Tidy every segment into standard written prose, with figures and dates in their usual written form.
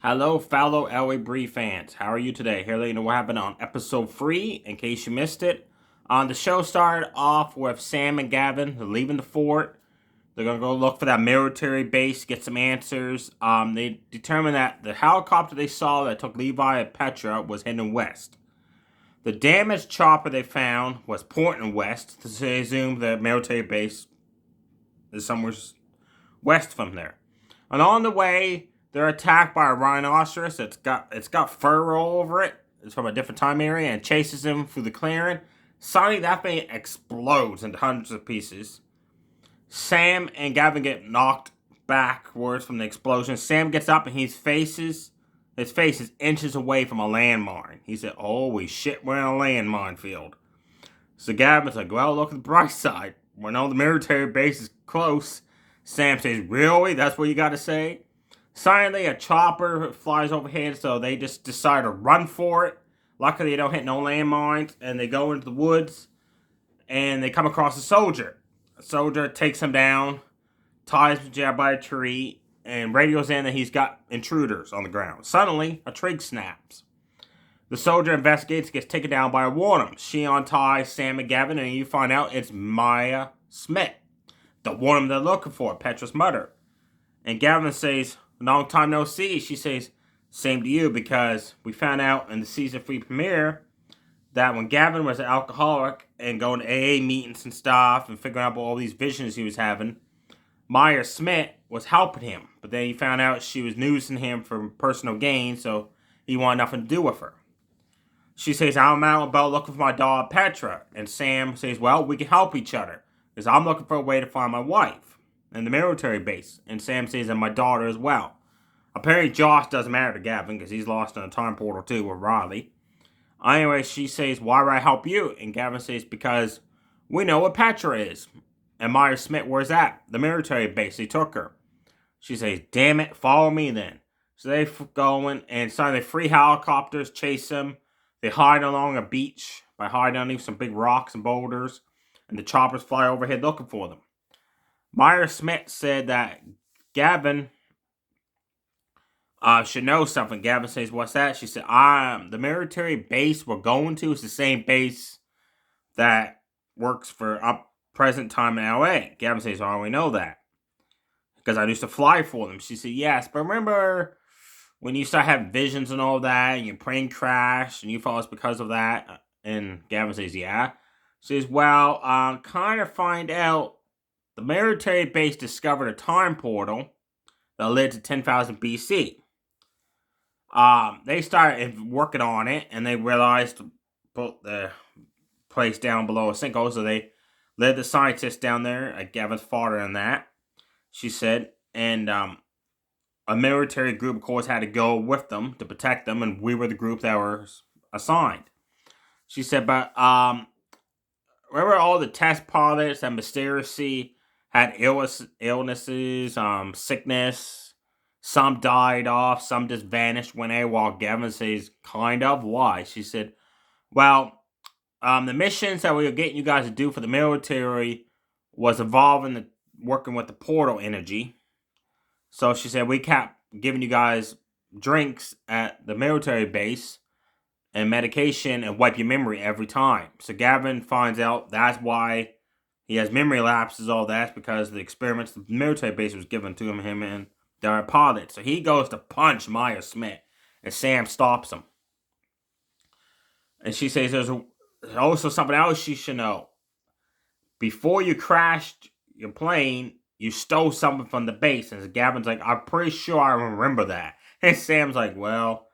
Hello, fellow LA Bree fans. How are you today? Here, let you know what happened on episode 3, in case you missed it. The show started off with Sam and Gavin leaving the fort. They're gonna go look for that military base, get some answers. They determined that the helicopter they saw that took Levi and Petra was heading west. The damaged chopper they found was pointing west, so they assumed the military base is somewhere west from there. And on the way, they're attacked by a rhinoceros. It's got fur all over it. It's from a different time area and chases them through the clearing. Suddenly, that thing explodes into hundreds of pieces. Sam and Gavin get knocked backwards from the explosion. Sam gets up and his face is inches away from a landmine. He said, "Holy shit, we're in a landmine field." So Gavin's like, "Well, look at the bright side. We know the military base is close." Sam says, "Really? That's what you got to say?" Suddenly, a chopper flies overhead, so they just decide to run for it. Luckily, they don't hit no landmines, and they go into the woods, and they come across a soldier. A soldier takes him down, ties him down by a tree, and radios in that he's got intruders on the ground. Suddenly, a twig snaps. The soldier investigates, gets taken down by a woman. She unties Sam and Gavin, and you find out it's Maya Smith, the woman they're looking for, Petra's mother. And Gavin says, "Long time no see." She says, "Same to you," because we found out in the season 3 premiere that when Gavin was an alcoholic and going to AA meetings and stuff and figuring out all these visions he was having, Maya Smith was helping him. But then he found out she was using him for personal gain, so he wanted nothing to do with her. She says, "I'm out about looking for my dog Petra." And Sam says, "Well, we can help each other, because I'm looking for a way to find my wife in the military base." And Sam says, "And my daughter as well." Apparently, Josh doesn't matter to Gavin, because he's lost in a time portal too with Riley. Anyway, she says, "Why would I help you?" And Gavin says, "Because we know what Petra is." And Maya Smith, "Where's that?" "The military base. They took her." She says, "Damn it, follow me then." So they going, and suddenly 3 helicopters chase them. They hide along a beach by hiding underneath some big rocks and boulders, and the choppers fly overhead looking for them. Maya Smith said that Gavin should know something. Gavin says, "What's that?" She said, "The military base we're going to is the same base that works for up present time in LA." Gavin says, "Oh, we know that, because I used to fly for them." She said, "Yes, but remember when you start having visions and all that, and your plane crashed, and you thought it's because of that?" And Gavin says, "Yeah." She says, "Well, kind of find out the military base discovered a time portal that led to 10,000 BC. They started working on it, and they realized to put the place down below a sinkhole, so they led the scientists down there. Gavin's father and that, she said, and a military group, of course, had to go with them to protect them, and we were the group that was assigned." She said, "But remember all the test pilots that mysteriously had illnesses, sickness. Some died off, some just vanished when AWOL." Gavin says, "Kind of. Why?" She said, "Well, the missions that we were getting you guys to do for the military was involving working with the portal energy. So," she said, "we kept giving you guys drinks at the military base and medication and wipe your memory every time." So Gavin finds out that's why he has memory lapses. All that's because the experiments the military base was given to him and their pilot. So he goes to punch Maya Smith, and Sam stops him. And she says there's also something else you should know. Before you crashed your plane, you stole something from the base. And Gavin's like, "I'm pretty sure I remember that." And Sam's like, "Well,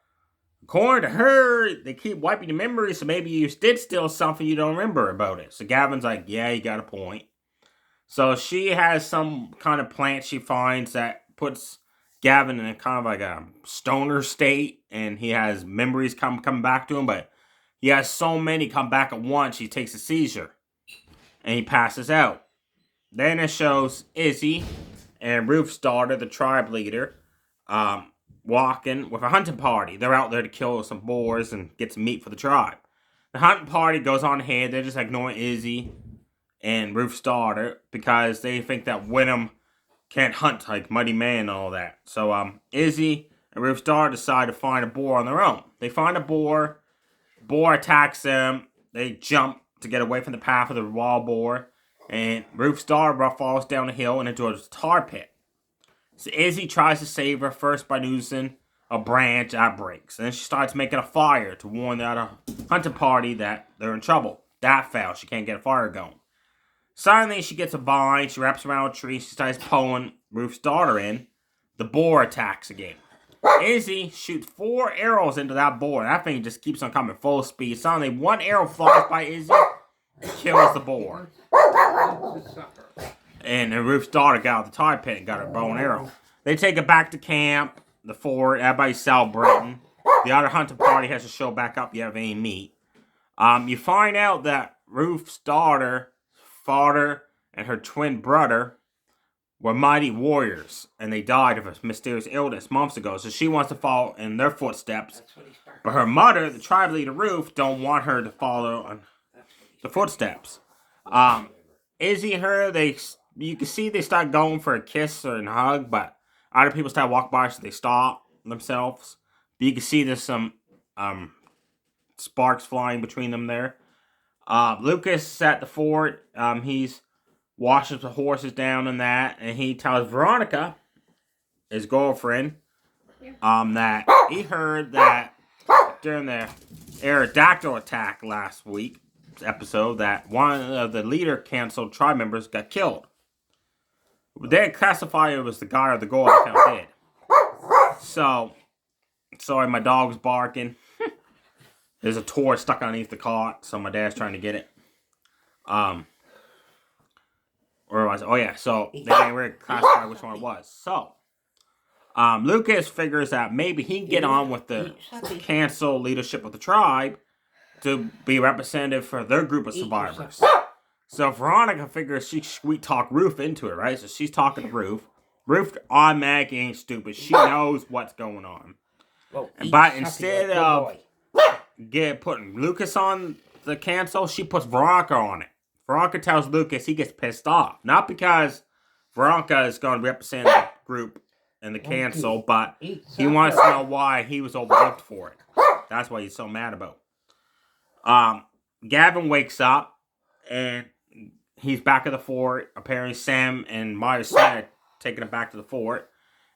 according to her, they keep wiping your memory, so maybe you did steal something you don't remember about it." So Gavin's like, "Yeah, you got a point." So she has some kind of plant she finds that puts Gavin in a kind of like a stoner state, and he has memories coming back to him, but he has so many come back at once, he takes a seizure, and he passes out. Then it shows Izzy and Ruth's daughter, the tribe leader, walking with a hunting party. They're out there to kill some boars and get some meat for the tribe. The hunting party goes on ahead. They're just ignoring Izzy and Ruth's daughter because they think that Wyndham can't hunt like Mighty Man and all that. So Izzy and Ruth's daughter decide to find a boar on their own. They find a boar. Boar attacks them. They jump to get away from the path of the wild boar. And Ruth's daughter falls down a hill and into a tar pit. So Izzy tries to save her first by using a branch that breaks. And then she starts making a fire to warn the other hunting party that they're in trouble. That fails. She can't get a fire going. Suddenly, she gets a vine. She wraps around a tree. She starts pulling Ruth's daughter in. The boar attacks again. Izzy shoots 4 arrows into that boar. That thing just keeps on coming full speed. Suddenly, 1 arrow flies by Izzy and kills the boar. And then Ruth's daughter got out of the tar pit and got her bow and arrow. They take it back to camp, the fort. Everybody's celebrating. The other hunting party has to show back up. You have any meat. You find out that Ruth's daughter, father, and her twin brother were mighty warriors, and they died of a mysterious illness months ago. So she wants to follow in their footsteps, but her mother, the tribe leader Ruth, don't want her to follow on the footsteps. Izzy and her, you can see they start going for a kiss or a hug, but other people start walking by, so they stop themselves. But you can see there's some sparks flying between them there. Lucas is at the fort. He's washes the horses down and that, and he tells Veronica, his girlfriend, that he heard that during the Aerodactyl attack last week's episode that one of the leader canceled tribe members got killed. They classify it as the guy or the girl that found dead. So, sorry, my dog's barking. There's a toy stuck underneath the cot, so my dad's trying to get it. So they didn't really classify which one it was. So, Lucas figures that maybe he can get on with the cancel leadership of the tribe to be representative for their group of survivors. So Veronica figures she sweet talk Ruth into it, right? So she's talking to Ruth. Ruth automatically ain't stupid. She knows what's going on. But instead of putting Lucas on the cancel, she puts Veronica on it. Veronica tells Lucas he gets pissed off. Not because Veronica is going to represent the group in the cancel, but he wants to know why he was overlooked for it. That's why he's so mad about it. Gavin wakes up, and he's back at the fort. Apparently Sam and Myers are taking him back to the fort.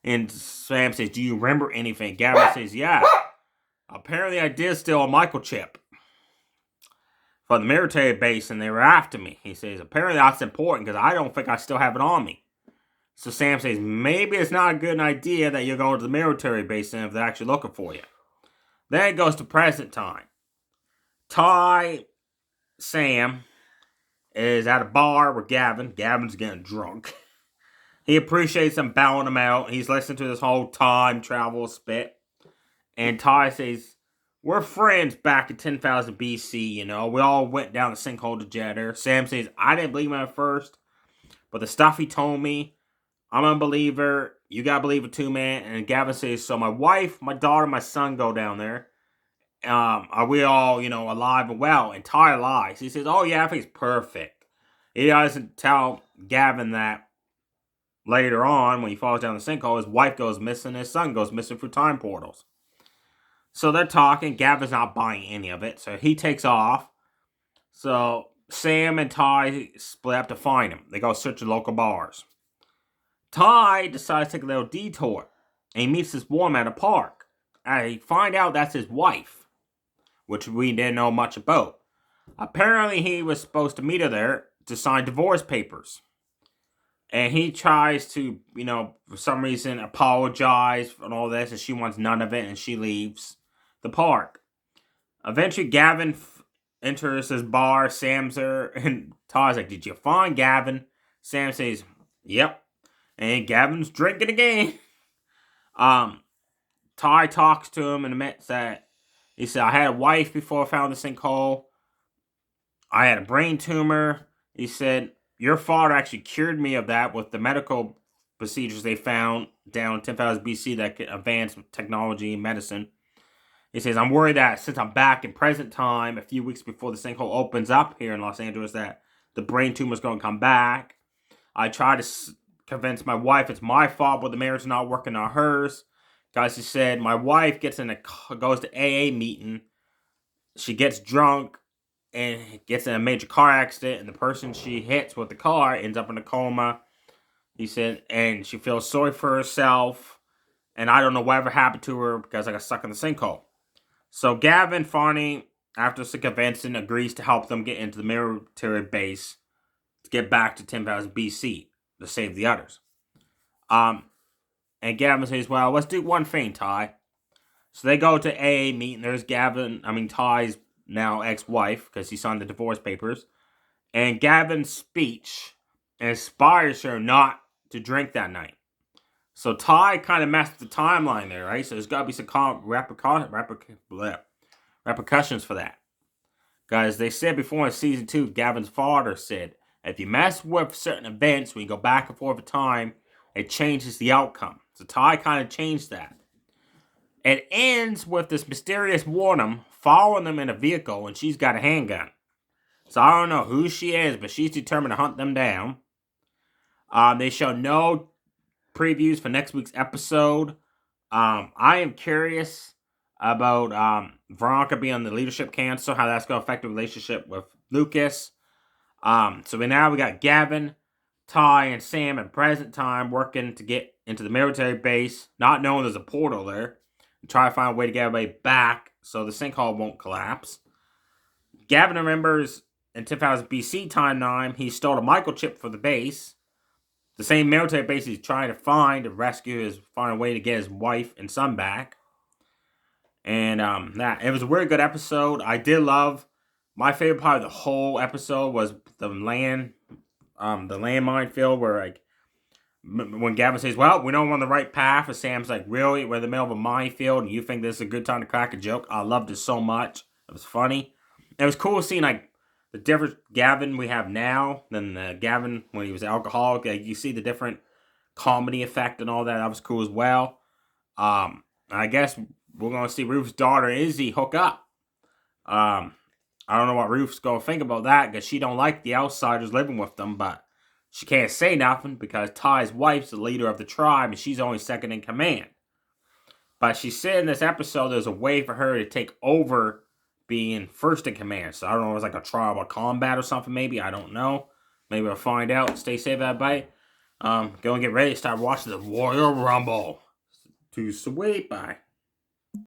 And Sam says, "Do you remember anything?" Gavin says, "Yeah. Apparently I did steal a microchip from the military base, and they were after me." He says, "Apparently that's important because I don't think I still have it on me." So Sam says, "Maybe it's not a good idea that you go to the military base and if they're actually looking for you." Then it goes to present time. Sam is at a bar with Gavin. Gavin's getting drunk. He appreciates them bowing him out. He's listening to this whole time travel spit. And Ty says, "We're friends back in 10,000 BC, you know. We all went down the sinkhole together." Sam says, "I didn't believe him at first, but the stuff he told me, I'm a believer. You gotta believe it too, man." And Gavin says, "So my wife, my daughter, my son go down there. Are we all, alive and well?" And Ty lies. He says, "Oh yeah, everything's perfect." He doesn't tell Gavin that later on, when he falls down the sinkhole, his wife goes missing, his son goes missing through time portals. So they're talking. Gavin's not buying any of it, so he takes off. So Sam and Ty split up to find him. They go search the local bars. Ty decides to take a little detour, and he meets this woman at a park. And he find out that's his wife, which we didn't know much about. Apparently, he was supposed to meet her there to sign divorce papers. And he tries to, for some reason, apologize and all this, and she wants none of it, and she leaves the park. Eventually, Gavin enters his bar. Sam's there, and Ty's like, "Did you find Gavin?" Sam says, "Yep." And Gavin's drinking again. Ty talks to him and admits that he said, "I had a wife before I found the sinkhole. I had a brain tumor." He said, "Your father actually cured me of that with the medical procedures they found down in 10,000 BC that could advance with technology and medicine." He says, "I'm worried that since I'm back in present time, a few weeks before the sinkhole opens up here in Los Angeles, that the brain tumor is going to come back. I tried to convince my wife it's my fault, but the marriage is not working on hers. Guys, she said, my wife goes to AA meeting. She gets drunk and gets in a major car accident, and the person she hits with the car ends up in a coma. He said, and she feels sorry for herself, and I don't know whatever happened to her because I got stuck in the sinkhole. So Gavin finally, after some convincing, agrees to help them get into the military base to get back to 10,000 BC to save the others. And Gavin says, well, let's do one thing, Ty. So they go to AA meeting. There's Ty's now ex-wife, because he signed the divorce papers. And Gavin's speech inspires her not to drink that night. So Ty kind of messed the timeline there, right? So there's got to be some repercussions for that. Guys, they said before in season 2, Gavin's father said, if you mess with certain events, when you go back and forth in time, it changes the outcome. So Ty kind of changed that. It ends with this mysterious woman following them in a vehicle, and she's got a handgun. So I don't know who she is, but she's determined to hunt them down. They show no previews for next week's episode. I am curious about Veronica being on the leadership council, how that's going to affect the relationship with Lucas. So we got Gavin, Ty, and Sam at present time working to get into the military base, not knowing there's a portal there, and try to find a way to get everybody back so the sinkhole won't collapse. Gavin remembers in 10,000 BC timeline, he stole a microchip for the base. The same military base he's trying to find to find a way to get his wife and son back. And it was a really good episode. I did love, my favorite part of the whole episode was the landmine field where, like, when Gavin says, well, we know we're on the right path, and Sam's like, really? We're in the middle of a minefield, and you think this is a good time to crack a joke? I loved it so much. It was funny. It was cool seeing, like, the different Gavin we have now than the Gavin when he was alcoholic. Like, you see the different comedy effect and all that. That was cool as well. I guess we're going to see Ruth's daughter, Izzy, hook up. I don't know what Ruth's going to think about that, because she don't like the outsiders living with them, but she can't say nothing because Ty's wife's the leader of the tribe, and she's only second in command. But she said in this episode there's a way for her to take over being first in command. So I don't know, it was like a tribal combat or something maybe. I don't know. Maybe we'll find out. Stay safe, everybody. Go and get ready to start watching the Royal Rumble. Too sweet. Bye.